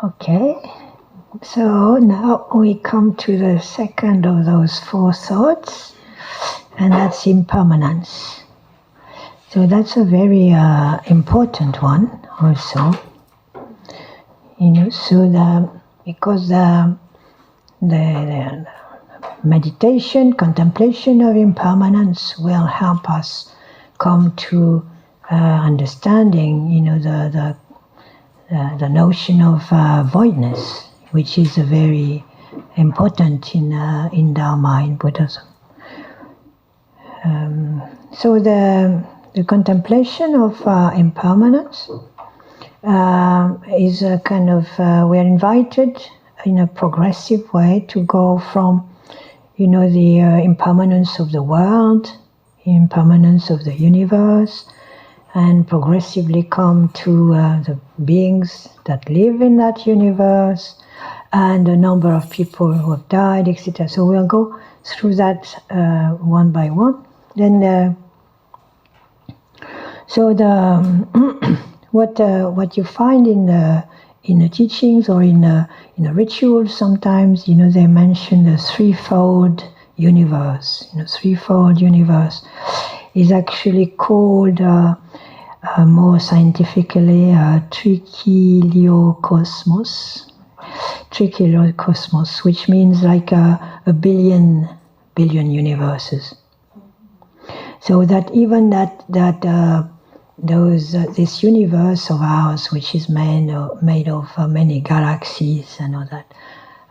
Okay, so now we come to the second of those four thoughts, and that's impermanence. So that's a very important one also. Because the meditation, contemplation of impermanence will help us come to understanding, the notion of voidness, which is a very important in Dharma, in Buddhism. So the contemplation of impermanence is a kind of, we're invited in a progressive way to go from, the impermanence of the world, impermanence of the universe, and progressively come to the beings that live in that universe, and a number of people who have died, etc. So we'll go through that one by one. Then, what you find in the teachings or in the rituals, sometimes they mention the threefold universe. Threefold universe is actually called more scientifically trichiliocosmos, which means like a billion universes. So that even this universe of ours, which is made of many galaxies and all that,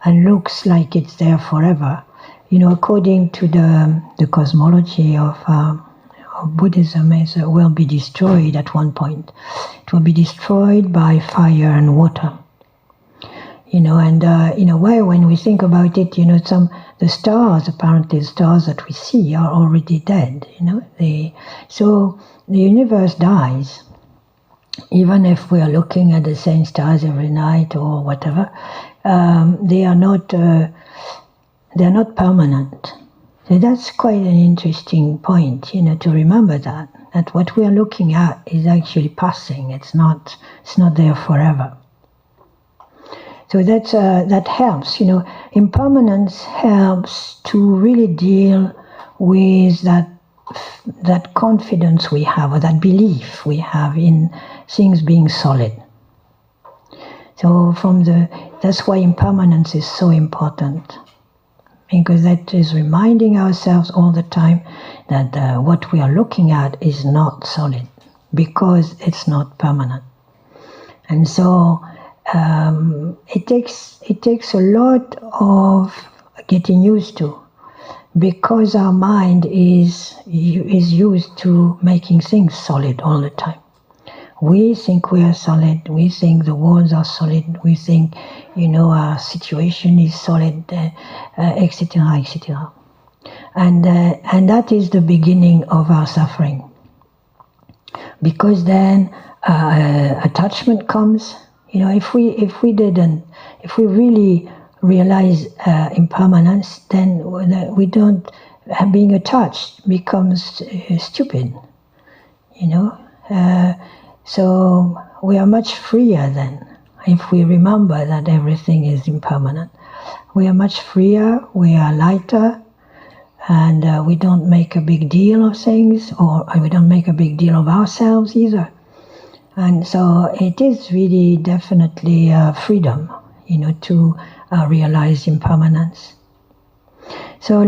and looks like it's there forever, according to the cosmology of Buddhism, will be destroyed at one point. It will be destroyed by fire and water. And in a way, when we think about it, the stars, apparently the stars that we see, are already dead. So the universe dies, even if we are looking at the same stars every night or whatever. They are not permanent. So that's quite an interesting point, to remember that what we are looking at is actually passing. It's not there forever. So that helps. Impermanence helps to really deal with that confidence we have, or that belief we have in things being solid. So that's why impermanence is so important, because that is reminding ourselves all the time that what we are looking at is not solid, because it's not permanent. And so it takes a lot of getting used to, because our mind is used to making things solid all the time. We think we are solid. We think the walls are solid. We think, our situation is solid, etc., etc. And that is the beginning of our suffering, because then attachment comes. If we really realize impermanence, then being attached becomes stupid. So we are much freer then, if we remember that everything is impermanent. We are much freer, we are lighter, and we don't make a big deal of things, or we don't make a big deal of ourselves either. And so it is really definitely freedom, to realize impermanence. So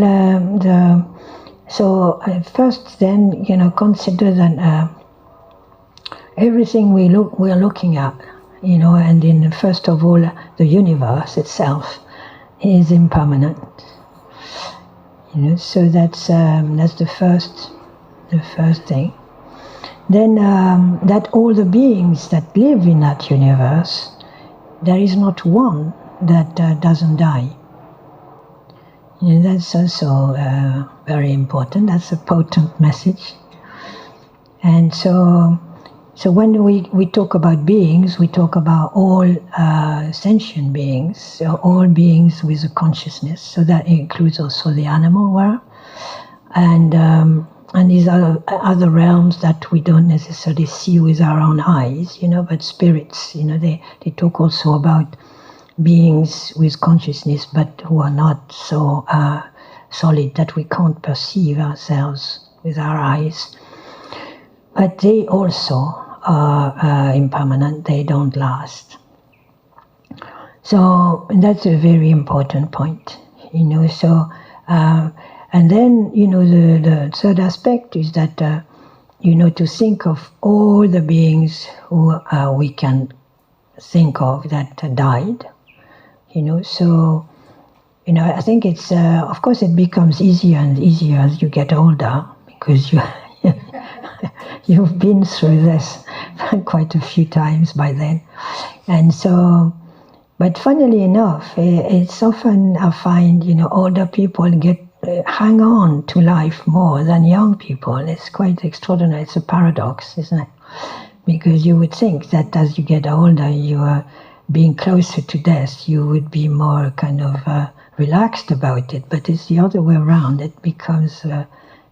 first then, consider that everything we are looking at, and first of all, the universe itself is impermanent. So that's the first thing. Then that all the beings that live in that universe, there is not one that doesn't die. That's also very important. That's a potent message. And so when we talk about beings, we talk about all sentient beings, so all beings with a consciousness. So that includes also the animal world. And and these are other realms that we don't necessarily see with our own eyes, but spirits, they talk also about beings with consciousness, but who are not so solid that we can't perceive ourselves with our eyes. But they also are impermanent, they don't last. So that's a very important point, so and then, the third aspect is that, to think of all the beings who we can think of that died, so, I think it's, of course, it becomes easier and easier as you get older, because you've been through this quite a few times by then. And so, but funnily enough, it's often, I find, older people hang on to life more than young people. It's quite extraordinary. It's a paradox, isn't it? Because you would think that as you get older, you are being closer to death, you would be more kind of relaxed about it. But it's the other way around. It becomes the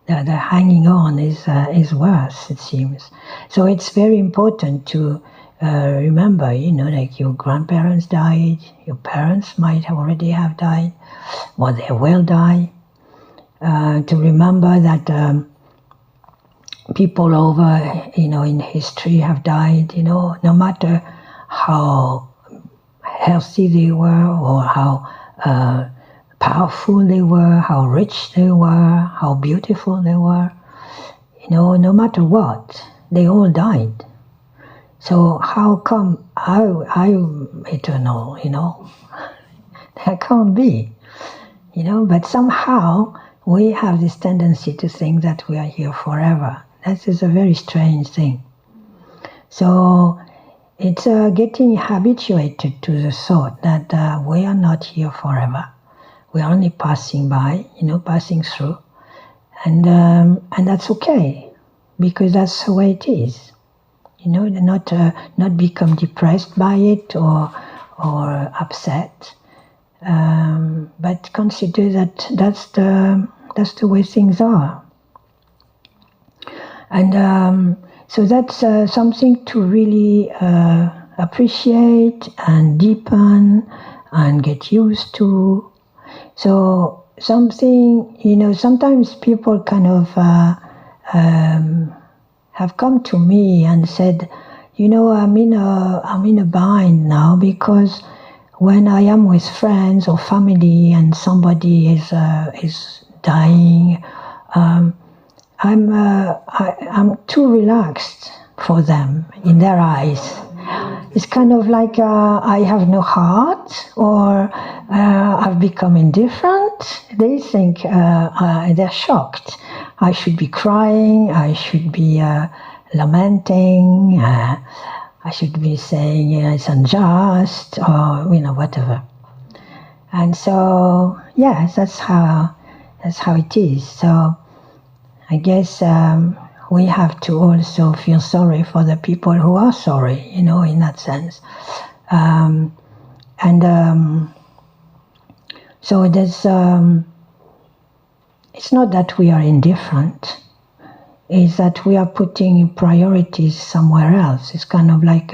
hanging on is worse, it seems. So it's very important to remember, like your grandparents died, your parents might already have died, or they will die. To remember that people over, in history have died, no matter how healthy they were or how powerful they were, how rich they were, how beautiful they were, no matter what, they all died. So how come I'm eternal, That can't be, but somehow we have this tendency to think that we are here forever. That is a very strange thing. So it's getting habituated to the thought that we are not here forever. We are only passing by, passing through. And that's okay, because that's the way it is. Not become depressed by it or upset, but consider that that's the way things are. And so that's something to really appreciate and deepen and get used to. So something, sometimes people kind of have come to me and said, I'm in a bind now, because when I am with friends or family and somebody is dying, I'm too relaxed for them in their eyes. It's kind of like I have no heart, or I've become indifferent. They think they're shocked. I should be crying, I should be lamenting, I should be saying it's unjust, or whatever. And so, yes, that's how it is. So I guess we have to also feel sorry for the people who are sorry, in that sense. So there's, it's not that we are indifferent, it's that we are putting priorities somewhere else. It's kind of like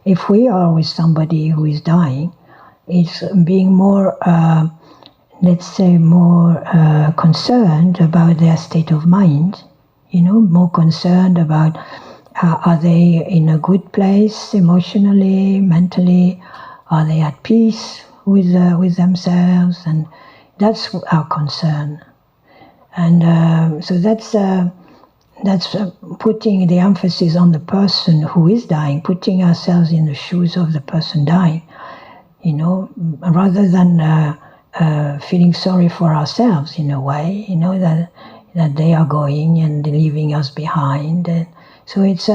if we are with somebody who is dying, it's being more, let's say, more concerned about their state of mind, more concerned about are they in a good place emotionally, mentally, are they at peace with themselves, and that's our concern. And so that's putting the emphasis on the person who is dying, putting ourselves in the shoes of the person dying, rather than feeling sorry for ourselves in a way, that they are going and leaving us behind. And so it's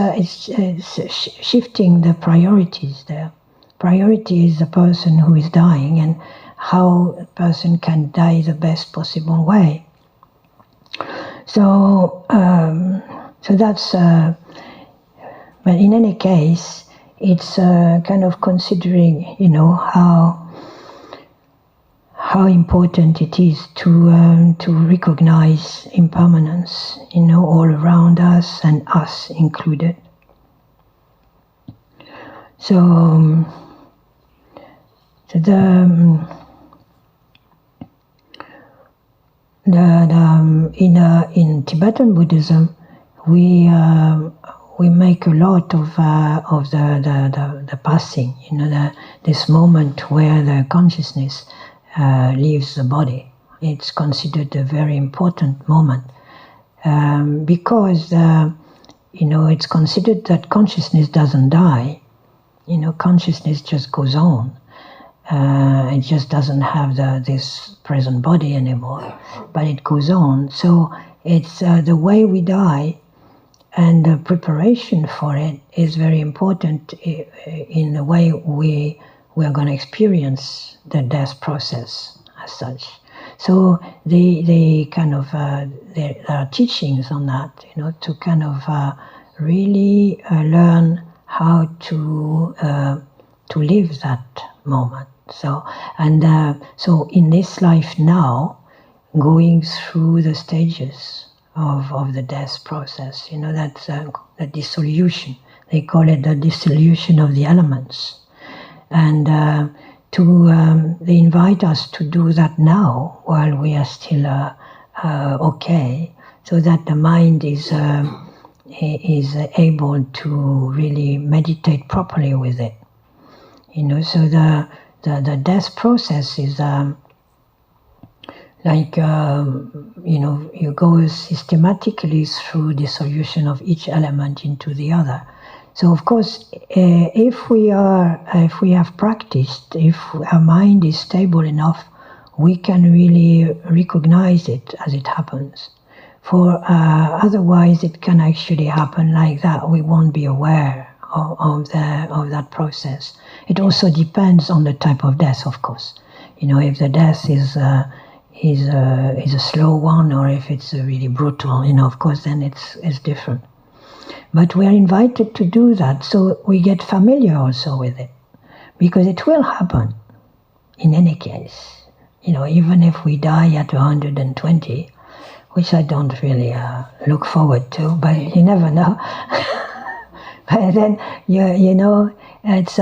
shifting the priorities there. Priority is the person who is dying and how a person can die the best possible way. So that's, but in any case, it's kind of considering, how important it is to recognize impermanence, all around us and us included. So, in Tibetan Buddhism, we make a lot of the passing, this moment where the consciousness leaves the body. It's considered a very important moment because it's considered that consciousness doesn't die. Consciousness just goes on. It just doesn't have this present body anymore, but it goes on. So it's the way we die, and the preparation for it is very important in the way we are going to experience the death process as such. So they kind of there are teachings on that, to kind of really learn how to live that moment. So in this life now, going through the stages of the death process, that's the dissolution. They call it the dissolution of the elements, and they invite us to do that now while we are still okay, so that the mind is able to really meditate properly with it. So the death process is you go systematically through dissolution of each element into the other. So of course, if we have practiced, if our mind is stable enough, we can really recognize it as it happens. For otherwise, it can actually happen like that. We won't be aware of that process. It also depends on the type of death, of course. If the death is a slow one, or if it's really brutal, of course, then it's different. But we are invited to do that, so we get familiar also with it, because it will happen in any case. Even if we die at 120, which I don't really look forward to, but you never know. But then it's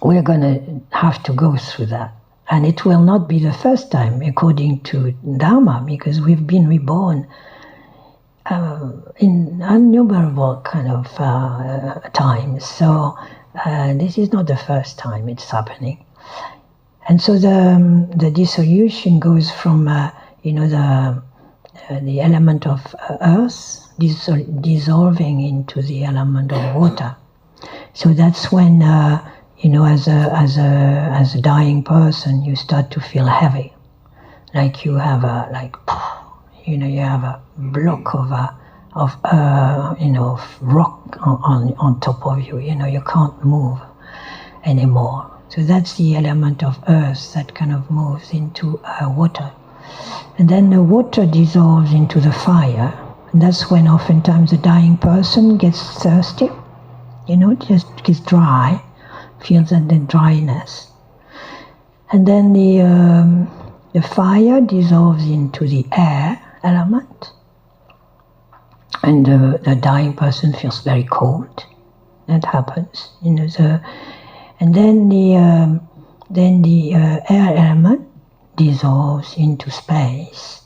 we're going to have to go through that, and it will not be the first time, according to Dharma, because we've been reborn in innumerable kind of times. So this is not the first time it's happening, and so the dissolution goes from the element of earth dissolving into the element of water. So that's when as a dying person, you start to feel heavy, like you have you have a block of rock on top of you. You can't move anymore. So that's the element of earth that kind of moves into water, and then the water dissolves into the fire, and that's when oftentimes the dying person gets thirsty. Just gets dry, feels the dryness, and then the fire dissolves into the air element, and the dying person feels very cold. That happens, and then the air element dissolves into space,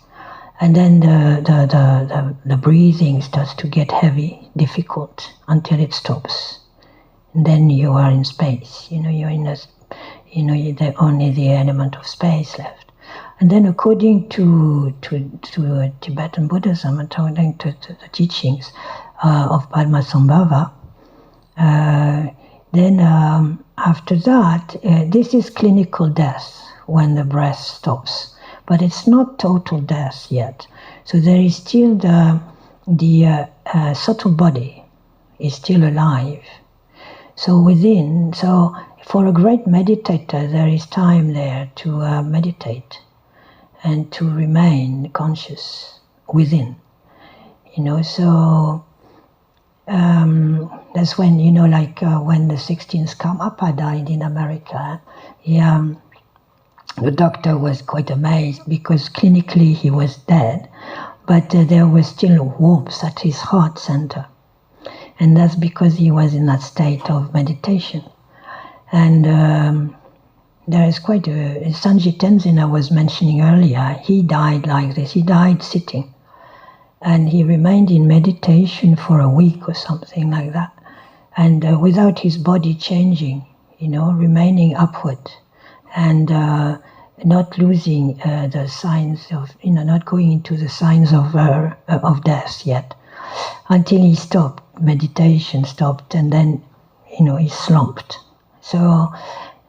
and then the breathing starts to get heavy, difficult, until it stops, and then you are in space. You're in only the element of space left. And then, according to Tibetan Buddhism, according to the teachings of Padmasambhava, then after that, this is clinical death, when the breath stops, but it's not total death yet. So there is still the subtle body is still alive. So for a great meditator, there is time there to meditate and to remain conscious within. So that's when, when the 16th Karmapa died in America, The doctor was quite amazed because clinically he was dead, but there was still warmth at his heart center. And that's because he was in that state of meditation. And there is quite a... Sanji Tenzin I was mentioning earlier, he died like this. He died sitting. And he remained in meditation for a week or something like that. And without his body changing, remaining upward. And not losing the signs of, not going into the signs of death yet. Until he stopped, meditation stopped, and then, he slumped. So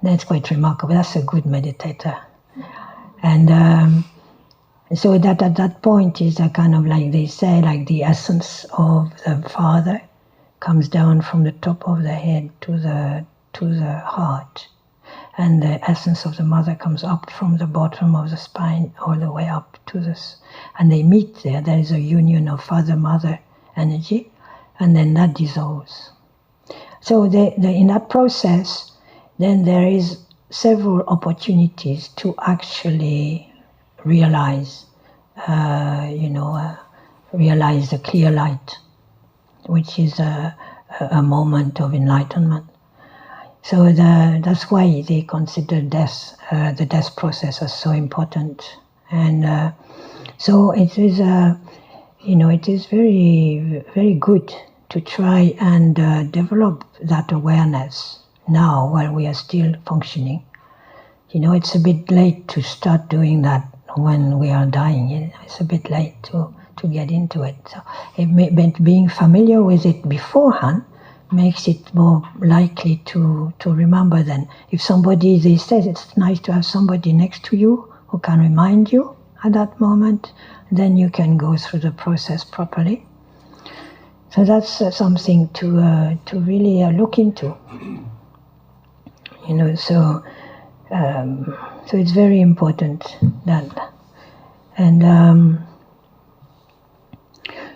that's quite remarkable. That's a good meditator. And so that at that point is a kind of like they say, like the essence of the Father comes down from the top of the head to the heart. And the essence of the Mother comes up from the bottom of the spine all the way up to this. And they meet there. There is a union of Father-Mother energy, and then that dissolves. So in that process, then there is several opportunities to actually realize, realize the clear light, which is a moment of enlightenment. So that's why they consider death, the death process, as so important. And so it is, it is very, very good to try and develop that awareness now while we are still functioning. It's a bit late to start doing that when we are dying. It's a bit late to get into it. So being familiar with it beforehand makes it more likely to remember then. If somebody, they say it's nice to have somebody next to you who can remind you at that moment, then you can go through the process properly. So that's something to really look into. So it's very important that. And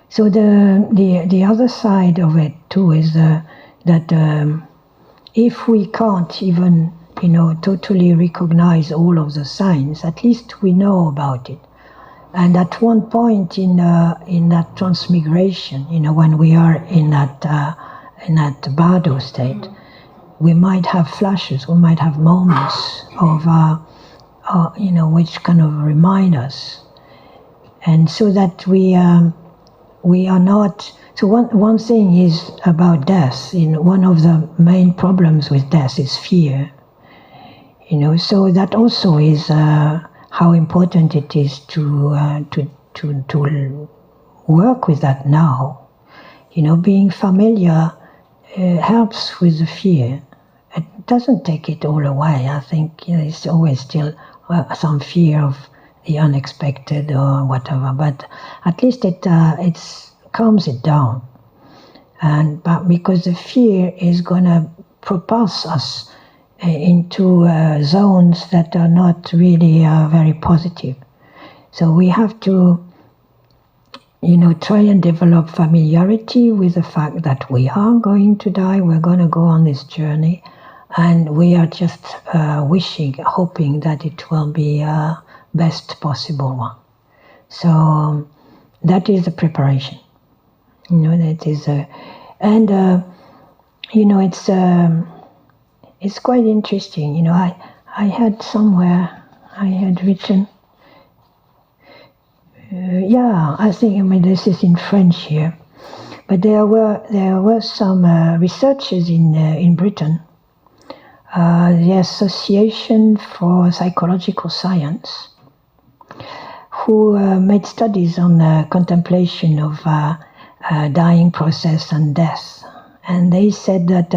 so the other side of it too is that if we can't even totally recognize all of the signs, at least we know about it. And at one point in that transmigration, when we are in that bardo state, we might have flashes, we might have moments of which kind of remind us, and so that we are not. So one thing is about death. One of the main problems with death is fear. So that also is how important it is to work with that now. Being familiar helps with the fear. It doesn't take it all away. I think there's always still some fear of the unexpected or whatever, but at least it calms it down. But because the fear is going to propulse us into zones that are not really very positive. So we have to, try and develop familiarity with the fact that we are going to die, we're going to go on this journey, and we are just hoping that it will be a best possible one. So that is the preparation. That is, it's quite interesting. I had somewhere, I had written, I think, this is in French here, but there were some researchers in Britain, the Association for Psychological Science, who made studies on the contemplation of dying process and death, and they said that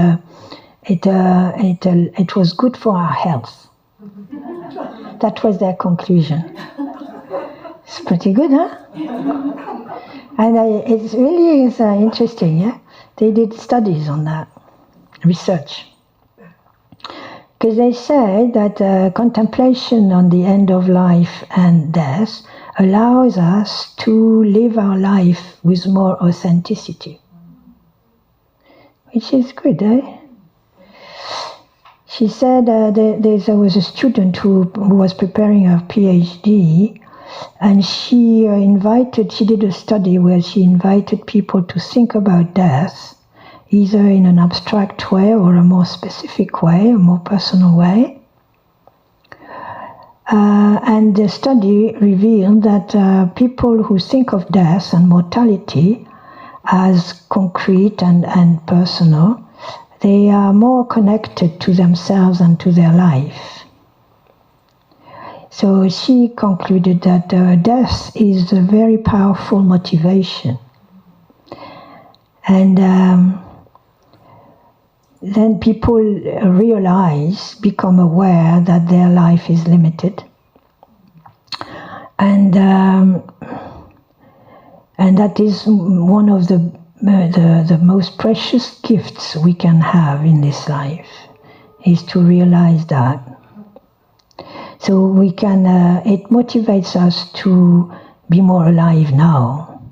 it was good for our health. That was their conclusion. It's pretty good, huh? And it really is interesting, yeah? They did studies on that, research. Because they say that contemplation on the end of life and death allows us to live our life with more authenticity. Which is good, eh? She said there was a student who was preparing her PhD, and she did a study where she invited people to think about death, either in an abstract way or a more specific way, a more personal way. And the study revealed that people who think of death and mortality as concrete and personal, they are more connected to themselves and to their life. So she concluded that death is a very powerful motivation. And then people become aware that their life is limited. And that is one of the most precious gifts we can have in this life, is to realize that. So we can, it motivates us to be more alive now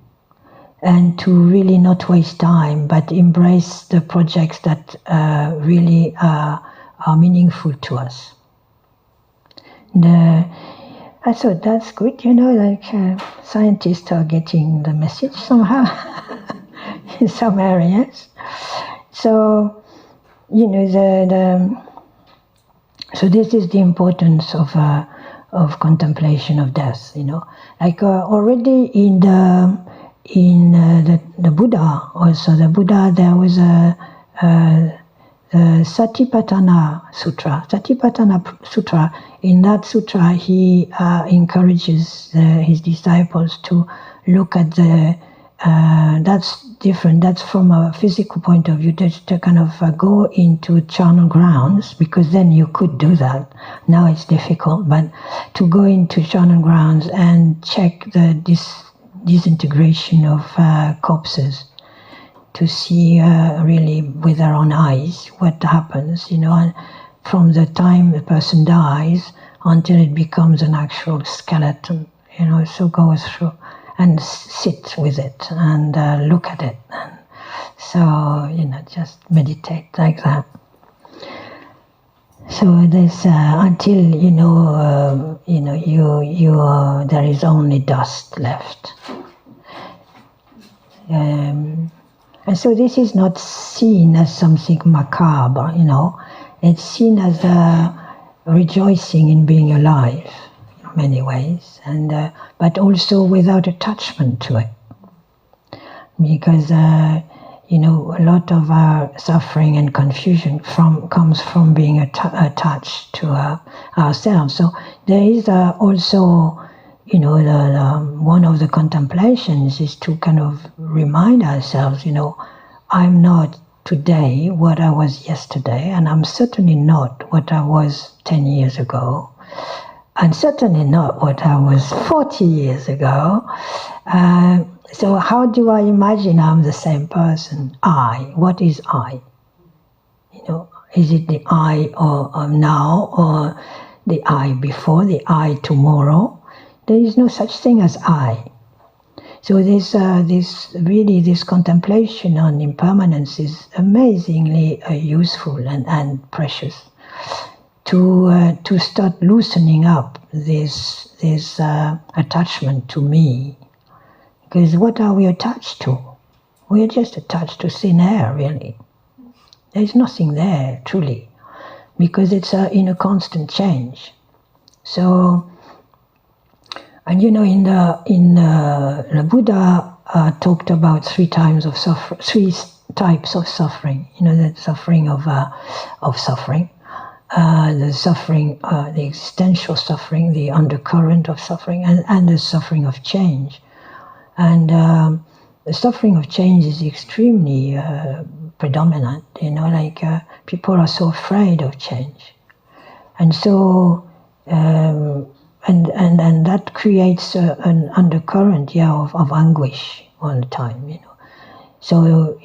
and to really not waste time, but embrace the projects that really are meaningful to us. I thought that's good, scientists are getting the message somehow in some areas. So, so this is the importance of contemplation of death. Already in the Buddha, also the Buddha, there was the Satipatthana Sutra. Satipatthana Sutra. In that sutra, he encourages his disciples to look at that's different. That's from a physical point of view, to kind of go into charnel grounds, because then you could do that. Now it's difficult, but to go into charnel grounds and check the disintegration of corpses, to see really with our own eyes what happens, and from the time the person dies until it becomes an actual skeleton, so go through and sit with it and look at it. And so, just meditate like that. So this until there is only dust left. And so this is not seen as something macabre, It's seen as a rejoicing in being alive in many ways, and but also without attachment to it. Because, a lot of our suffering and confusion comes from being attached to ourselves. So there is also, one of the contemplations is to kind of remind ourselves, I'm not today what I was yesterday, and I'm certainly not what I was 10 years ago, and certainly not what I was 40 years ago. So how do I imagine I'm the same person? What is I? Is it the I of now, or the I before, the I tomorrow? There is no such thing as I. So this contemplation on impermanence is amazingly useful and precious to start loosening up this attachment to me. Because what are we attached to? We are just attached to thin air, really. There is nothing there, truly, because it's in a constant change. So, and the Buddha talked about three types of suffering. The suffering of suffering, the suffering, the existential suffering, the undercurrent of suffering, and the suffering of change. And the suffering of change is extremely predominant. People are so afraid of change, and so. And that creates an undercurrent, of anguish all the time, So,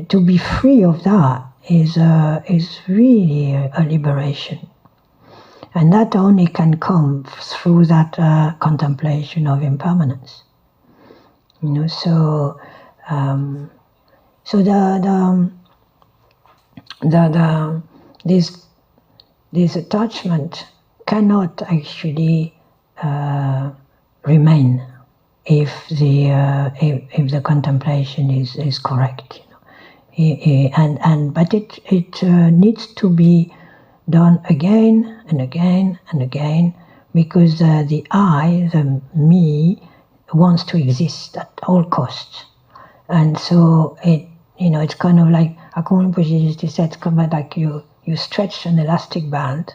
to be free of that is really a liberation, and that only can come through that contemplation of impermanence. So this this attachment cannot actually remain if the contemplation is correct, but it needs to be done again and again and again, because the I, the me, wants to exist at all costs, and so it's kind of like Akun Rinpoche used to say, it's kind of like you stretch an elastic band.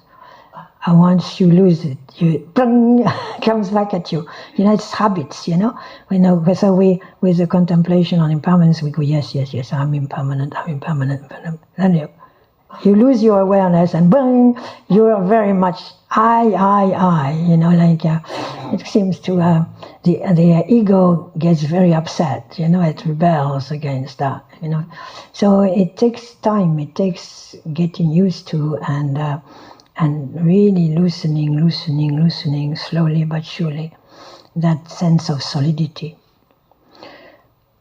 And once you lose it, it comes back at you. It's habits, So with the contemplation on impermanence, we go, yes, I'm impermanent. Then you lose your awareness, and boom, you are very much I. It seems to the ego gets very upset. It rebels against that. So it takes time. It takes getting used to and really loosening slowly but surely that sense of solidity.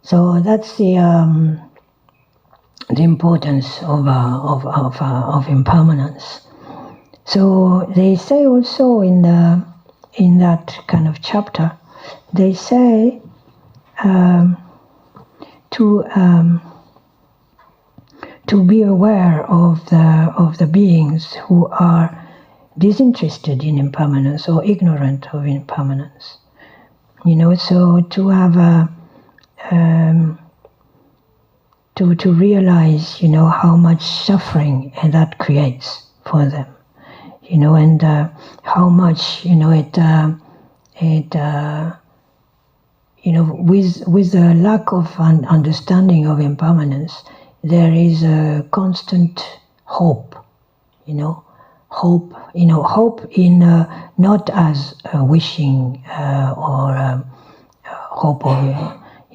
So that's the importance of impermanence. So they say also in that kind of chapter, they say to be aware of the beings who are disinterested in impermanence or ignorant of impermanence. So to have to realize, how much suffering that creates for them, and how much, with the lack of understanding of impermanence, there is a constant hope, hope in not as wishing or hope of,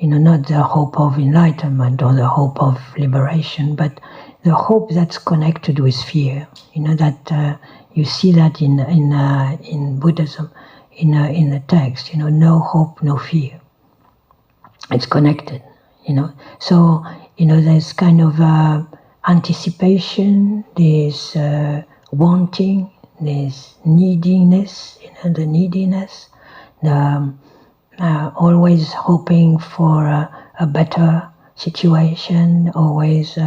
not the hope of enlightenment or the hope of liberation, but the hope that's connected with fear. That you see that in Buddhism, in the text. No hope, no fear. It's connected. So there's kind of anticipation, there's wanting, there's neediness, the neediness, the always hoping for a better situation, always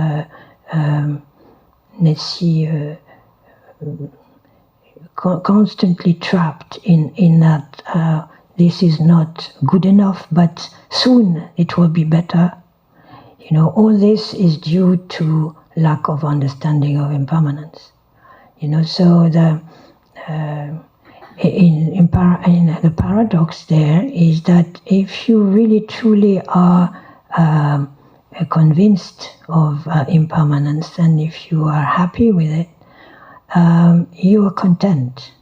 constantly trapped in that this is not good enough, but soon it will be better. All this is due to lack of understanding of impermanence. So the the paradox there is that if you really truly are convinced of impermanence, and if you are happy with it, you are content.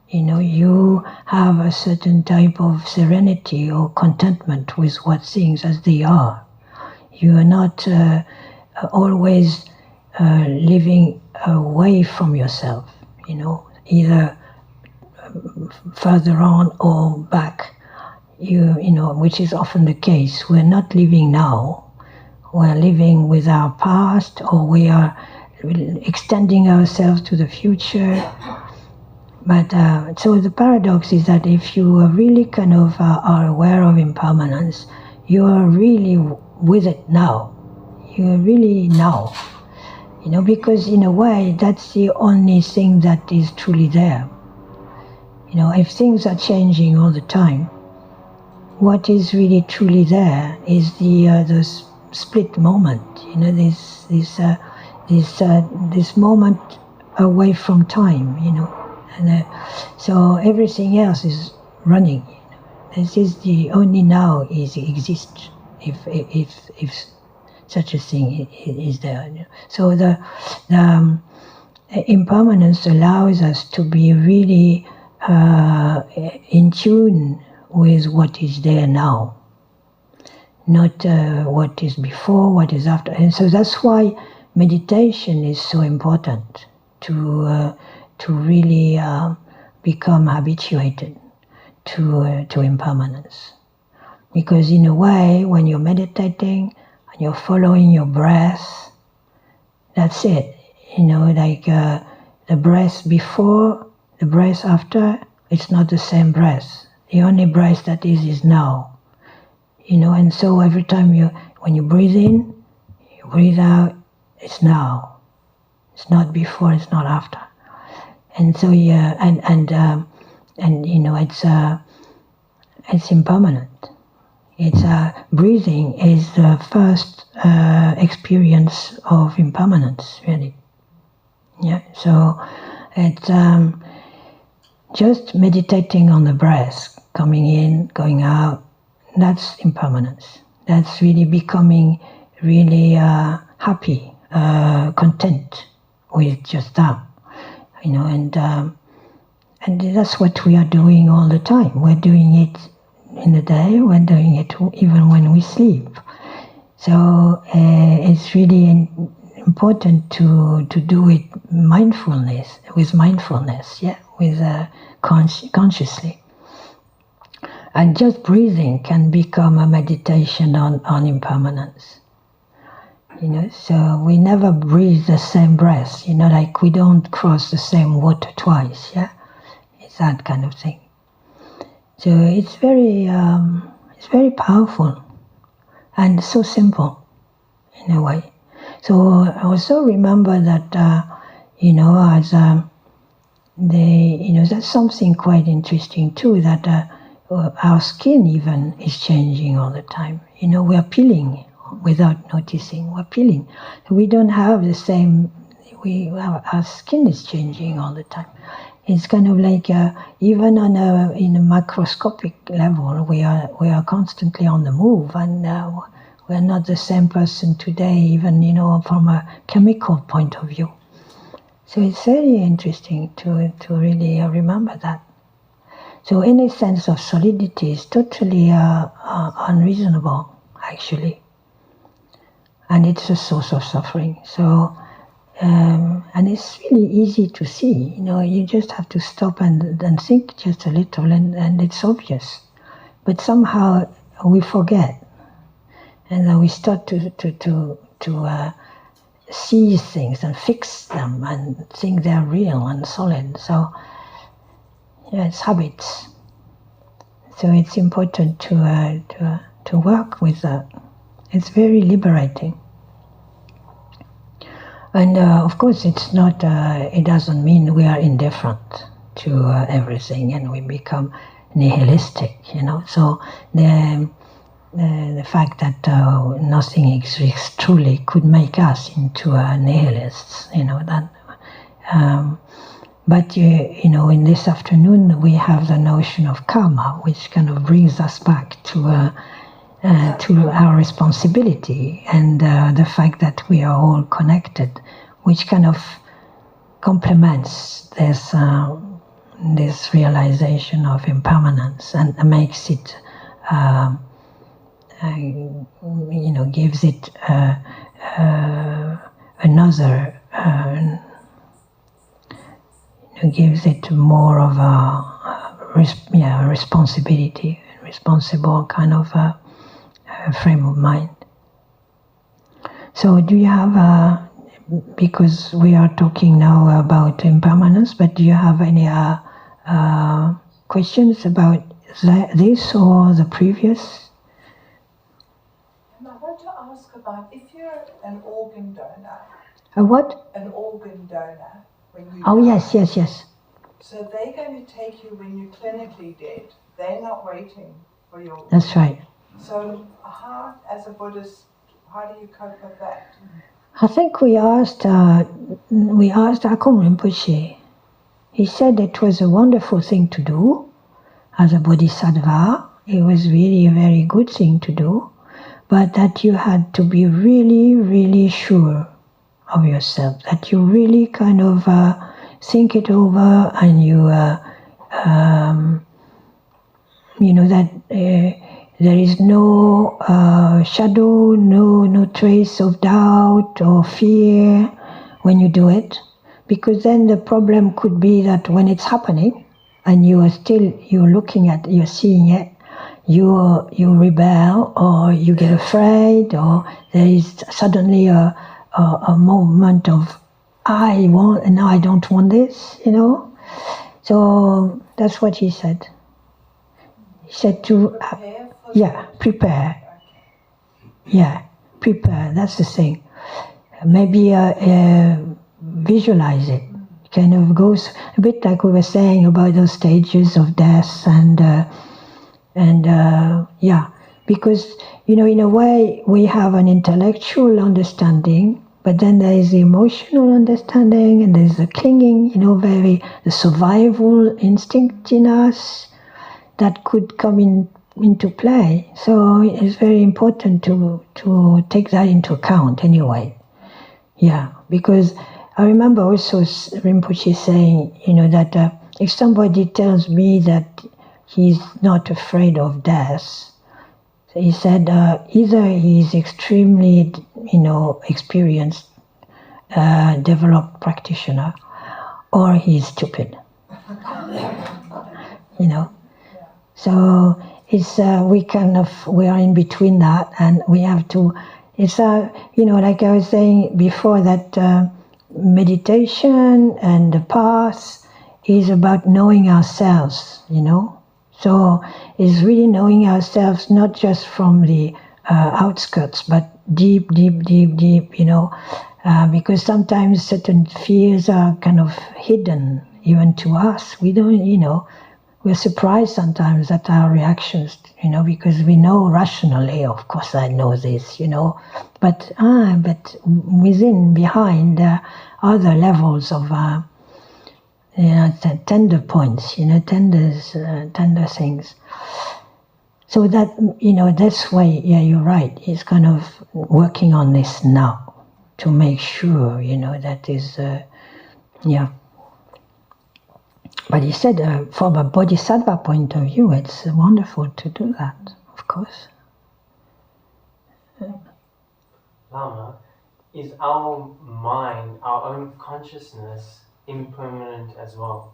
You have a certain type of serenity or contentment with what things as they are. You are not always living away from yourself, either further on or back, which is often the case. We're not living now. We're living with our past, or we are extending ourselves to the future. But so the paradox is that if you are really kind of are aware of impermanence, you are really with it now. You are really now. Because in a way, that's the only thing that is truly there. If things are changing all the time, what is really truly there is the split moment. This moment away from time. And so everything else is running. This is the only now exists. If such a thing is there. So the impermanence allows us to be really in tune with what is there now, not what is before, what is after. And so that's why meditation is so important, to really become habituated to impermanence. Because in a way, when you're meditating and you're following your breath, that's it. the breath before, the breath after, it's not the same breath. The only breath that is now. And so every time when you breathe in, you breathe out, it's now. It's not before, it's not after. And so it's impermanent. It's breathing is the first experience of impermanence, really. Yeah. So it's just meditating on the breath, coming in, going out. That's impermanence. That's really becoming really happy, content with just that. And that's what we are doing all the time. We're doing it in the day, we're doing it even when we sleep. So it's really important to do it with mindfulness, yeah, with consciously. And just breathing can become a meditation on impermanence. So we never breathe the same breath, like we don't cross the same water twice, yeah? It's that kind of thing. So it's very powerful and so simple in a way. So I also remember that, as that's something quite interesting too, that our skin even is changing all the time. We are peeling without noticing. We're peeling. We don't have the same. Our skin is changing all the time. It's kind of like even in a macroscopic level, we are constantly on the move, and we're not the same person today, even from a chemical point of view. So it's very interesting to really remember that. So any sense of solidity is totally unreasonable, actually, and it's a source of suffering. So. And it's really easy to see, you just have to stop and think just a little, and it's obvious. But somehow we forget, and then we start to see things and fix them and think they're real and solid. So yeah, it's habits. So it's important to work with that. It's very liberating. And of course, it's not. It doesn't mean we are indifferent to everything and we become nihilistic. So the fact that nothing exists truly could make us into nihilists. That. But in this afternoon, we have the notion of karma, which kind of brings us back to our responsibility and the fact that we are all connected, which kind of complements this realization of impermanence and makes it, gives it another, gives it more of a responsibility, responsible kind of frame of mind. So do you have, because we are talking now about impermanence, but do you have any questions about this or the previous? And I want to ask about if you're an organ donor. A what? An organ donor. When you oh, die. yes. So they're going to take you when you're clinically dead. They're not waiting for your... That's right. So how, as a Buddhist, how do you cope with that? I think we asked Akong Rinpoche. He said it was a wonderful thing to do as a bodhisattva. It was really a very good thing to do, but that you had to be really, really sure of yourself, that you really kind of think it over, and you, that there is no shadow, no trace of doubt or fear when you do it, because then the problem could be that when it's happening and you're looking at, you're seeing it, you rebel, or you get afraid, or there is suddenly a moment of I want, and now I don't want this, you know. So that's what he said. He said to, Prepare for yeah, prepare. Okay. Yeah, prepare. That's the thing. Maybe visualize it. Kind of goes a bit like we were saying about those stages of death, and yeah, because you know, in a way, we have an intellectual understanding, but then there is the emotional understanding, and there's the clinging, you know, the survival instinct in us that could come into play. So it's very important to take that into account anyway. Yeah, because I remember also Rinpoche saying, you know, that if somebody tells me that he's not afraid of death, he said either he's extremely, you know, experienced, developed practitioner, or he's stupid. You know, so it's we are in between that, and we have to. It's you know, like I was saying before, that meditation and the path is about knowing ourselves. You know, so it's really knowing ourselves not just from the outskirts, but deep, deep, deep, deep. You know, because sometimes certain fears are kind of hidden even to us. We don't, you know. We're surprised sometimes at our reactions, you know, because we know rationally, of course I know this, you know, but behind, there are other levels of, you know, tender points, you know, tender things. So that, you know, this way, yeah, you're right, he's kind of working on this now to make sure, you know, that is, yeah. But he said, from a bodhisattva point of view, it's wonderful to do that, of course. Lama, is our mind, our own consciousness, impermanent as well?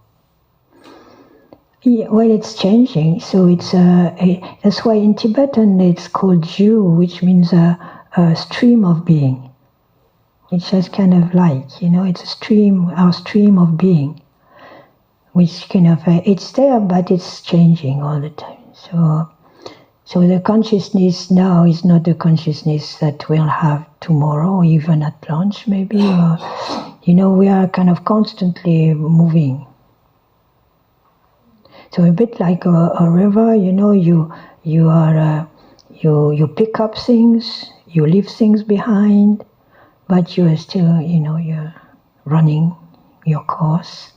Yeah, well, it's changing. So it's that's why in Tibetan it's called Ju, which means a stream of being. It's just kind of like, you know, it's a stream, our stream of being, which kind of it's there, but it's changing all the time. So the consciousness now is not the consciousness that we'll have tomorrow, or even at lunch maybe. Or, you know, we are kind of constantly moving. So a bit like a river, you know, you pick up things, you leave things behind, but you are still, you know, you're running your course,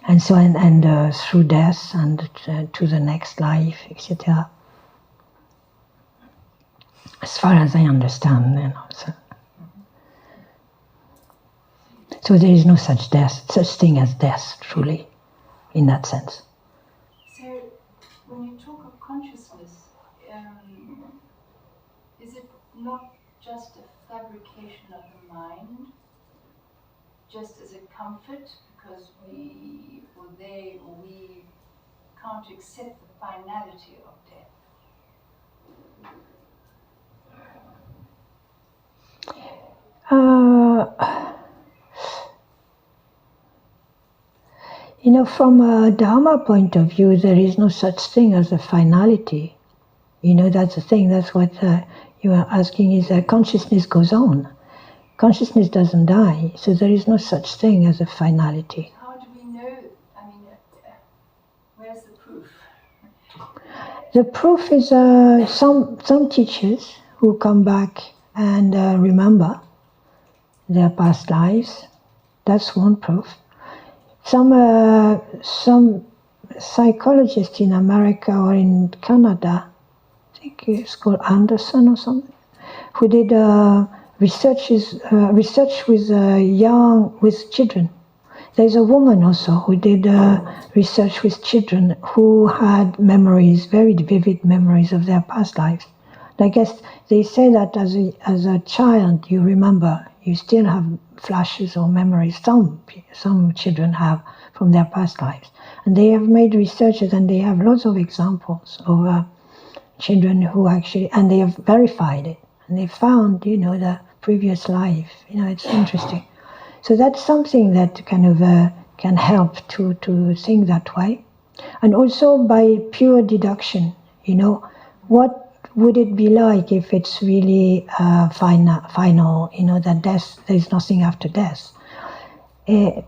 and so and through death and to the next life, etc. As far as I understand, you know. So there is no such thing as death, truly, in that sense. So, when you talk of consciousness, is it not just a fabrication of the mind, just as a comfort, because we can't accept the finality of death? You know, from a Dharma point of view, there is no such thing as a finality. You know, that's the thing. That's what you are asking, is that consciousness goes on. Consciousness doesn't die, so there is no such thing as a finality. How do we know? I mean, where's the proof? The proof is some teachers who come back and remember their past lives. That's one proof. Some psychologists in America or in Canada, I think it's called Anderson or something, who did research with children. There's a woman also who did research with children who had memories, very vivid memories of their past lives. And I guess they say that as a child you remember, you still have flashes or memories. Some children have from their past lives. And they have made researches, and they have lots of examples of children who actually, and they have verified it. And they found, you know, the previous life. You know, it's interesting. So that's something that kind of can help to think that way. And also by pure deduction, what would it be like if it's really final, that death, there's nothing after death? It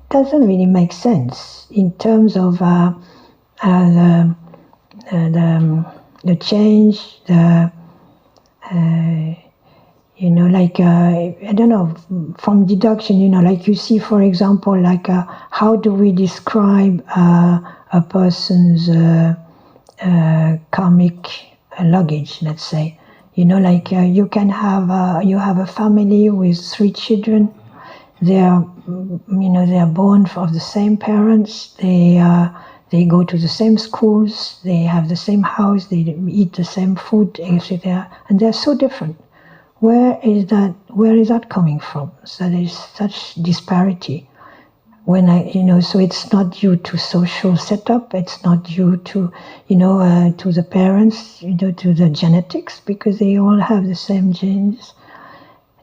doesn't really make sense in terms of the change, I don't know, from deduction, like you see, for example, how do we describe a person's karmic luggage, let's say. You can have a family with 3 children. They are born of the same parents. They go to the same schools. They have the same house. They eat the same food, etc. And they're so different. Where is that coming from? So there's such disparity. So it's not due to social setup. It's not due to, to the parents, to the genetics, because they all have the same genes.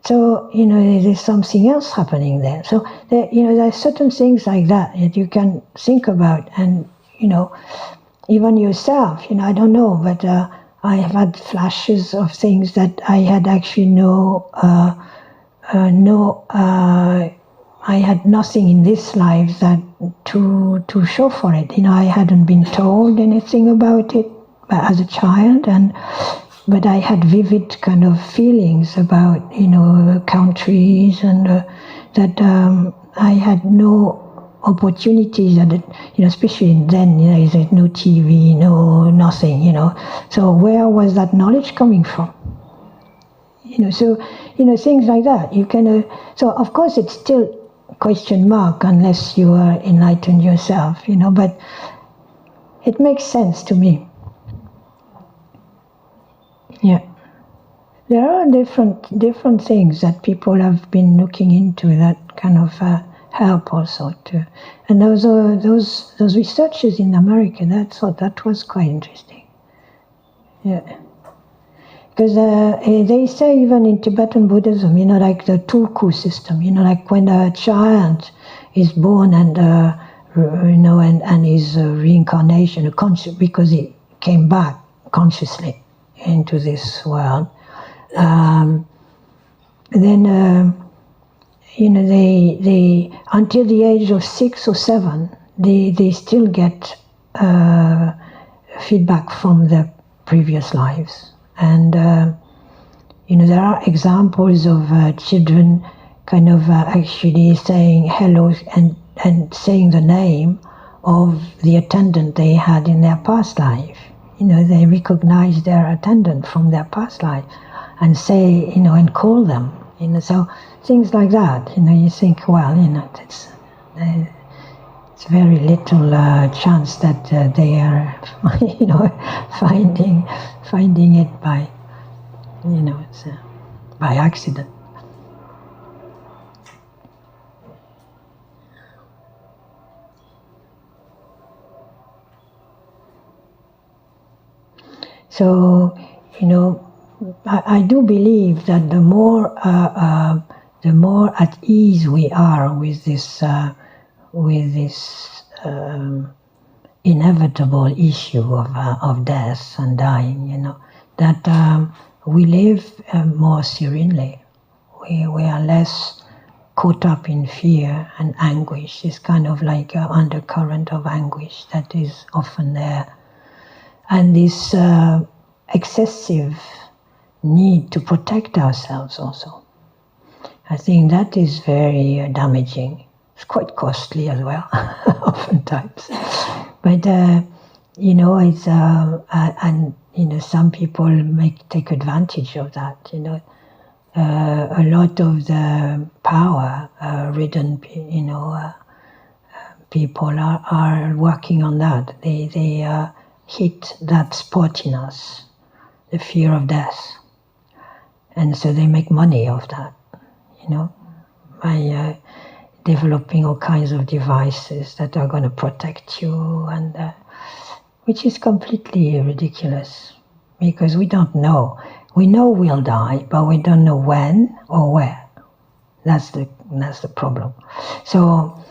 So, there's something else happening there. So, there are certain things like that you can think about. And, even yourself, I don't know, but I have had flashes of things that I had actually I had nothing in this life that to show for it. I hadn't been told anything about it as a child, but I had vivid kind of feelings about countries, and that I had no opportunities, that especially then, there's no TV, nothing, So where was that knowledge coming from? So things like that. You can. So of course it's still question mark unless you are enlightened yourself, but it makes sense to me. Yeah. There are different things that people have been looking into that kind of help also too. And those researchers in America, that was quite interesting. Yeah. Because they say even in Tibetan Buddhism, like the tulku system, like when a child is born and is reincarnation, because he came back consciously into this world. Then they until the age of 6 or 7, they still get feedback from their previous lives. And, there are examples of children kind of actually saying hello and saying the name of the attendant they had in their past life. They recognize their attendant from their past life and say, and call them. So things like that, you think, well, it's very little chance that they are, finding it by, by accident. So, I do believe that the more at ease we are with this inevitable issue of death and dying, that we live more serenely. We are less caught up in fear and anguish. It's kind of like an undercurrent of anguish that is often there. And this excessive need to protect ourselves also. I think that is very damaging. It's quite costly as well, oftentimes. But, it's, and, some people take advantage of that, a lot of the power-ridden, people are working on that. They hit that spot in us, the fear of death. And so they make money off that, by developing all kinds of devices that are going to protect you, and which is completely ridiculous, because we don't know. We know we'll die, but we don't know when or where. That's the That's the problem. So,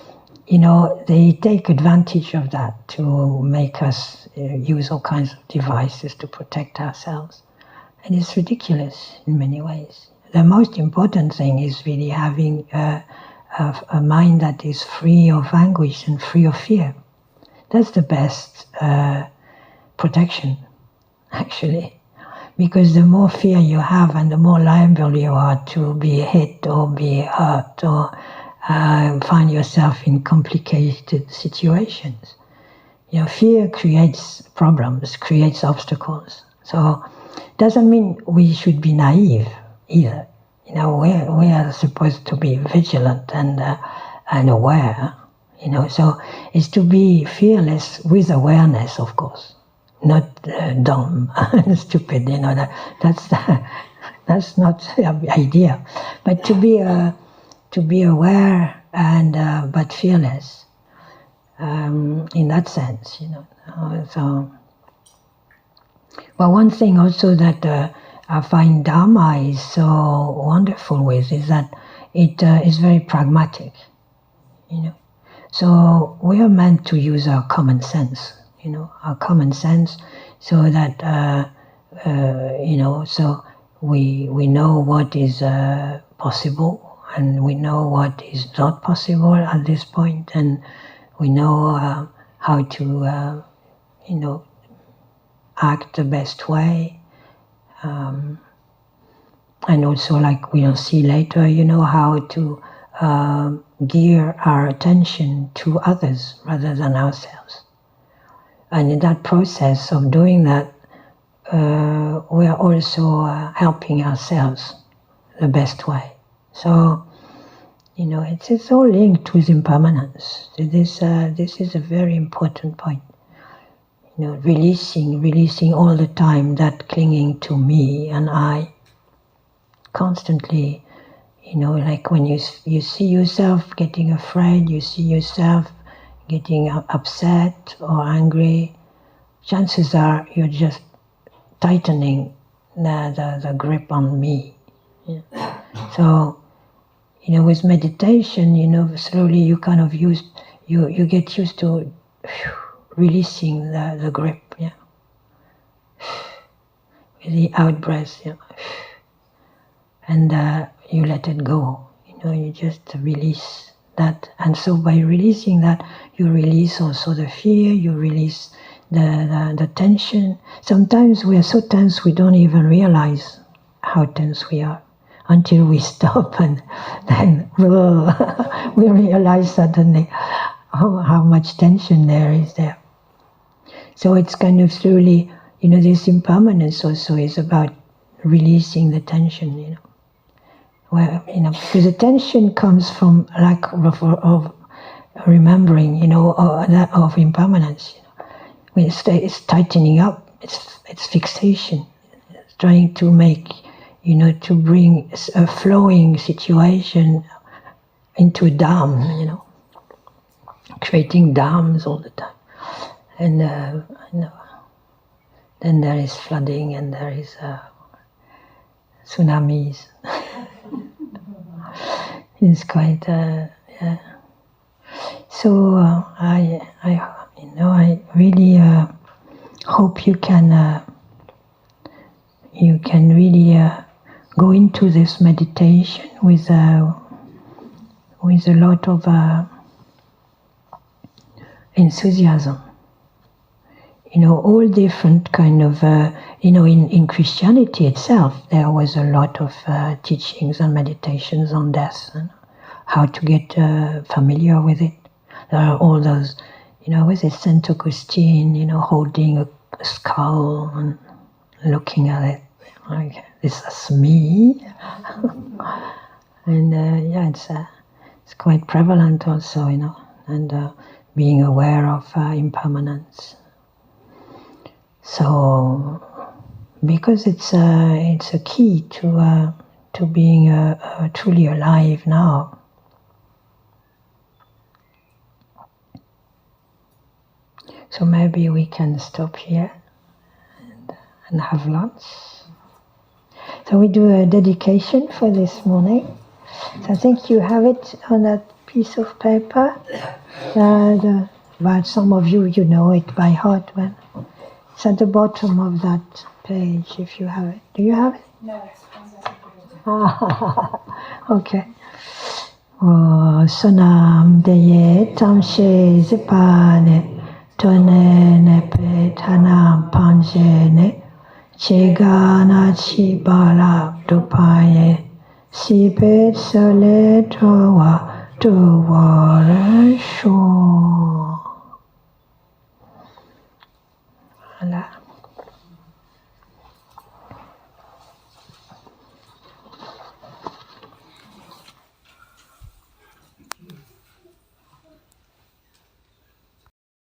they take advantage of that to make us use all kinds of devices to protect ourselves. And it's ridiculous in many ways. The most important thing is really having a mind that is free of anguish and free of fear. That's the best protection, actually. Because the more fear you have and the more liable you are to be hit or be hurt or find yourself in complicated situations. Fear creates problems, creates obstacles. So it doesn't mean we should be naive either. We are supposed to be vigilant and aware. So it's to be fearless with awareness, of course. Not dumb and stupid, that's not the idea. But to be aware and but fearless, in that sense, So, well, one thing also that I find Dharma is so wonderful with is that it is very pragmatic, So we are meant to use our common sense. Our common sense, so that so we know what is possible, and we know what is not possible at this point, and we know how to act the best way, and also, like we'll see later, how to gear our attention to others rather than ourselves. And in that process of doing that, we are also helping ourselves the best way. So, it's all linked with impermanence. This is a very important point. Releasing all the time that clinging to me and I, constantly. Like when you see yourself getting afraid, you see yourself getting upset or angry, chances are you're just tightening the grip on me. Yeah. So, with meditation, slowly you kind of you get used to releasing the grip, yeah. With the out breath, yeah. And you let it go. You just release that. And so by releasing that, you release also the fear, you release the tension. Sometimes we are so tense we don't even realize how tense we are until we stop, and then we realize suddenly how much tension there is there. So it's kind of slowly, this impermanence also is about releasing the tension, Where, because the tension comes from lack of remembering, of impermanence. When it's tightening up, it's fixation. It's trying to make, to bring a flowing situation into a dam, creating dams all the time. And then there is flooding and there is tsunamis. It's quite, yeah. So I really hope you can really go into this meditation with a lot of enthusiasm. All different kind of, in Christianity itself, there was a lot of teachings and meditations on death and how to get familiar with it. There are all those, with Saint Augustine, holding a skull and looking at it, like, this is me. And yeah, it's quite prevalent also, and being aware of impermanence. So, because it's a key to being truly alive now. So maybe we can stop here and have lunch. So we do a dedication for this morning. So I think you have it on that piece of paper. But some of you, you know it by heart. When it's at the bottom of that page, if you have it. Do you have it? No, it's Okay. Sonam deye tamshe zipane tone ne pe tanam panje ne chegana chibala dupaye sipet sole towa tuwara sho. Voilà.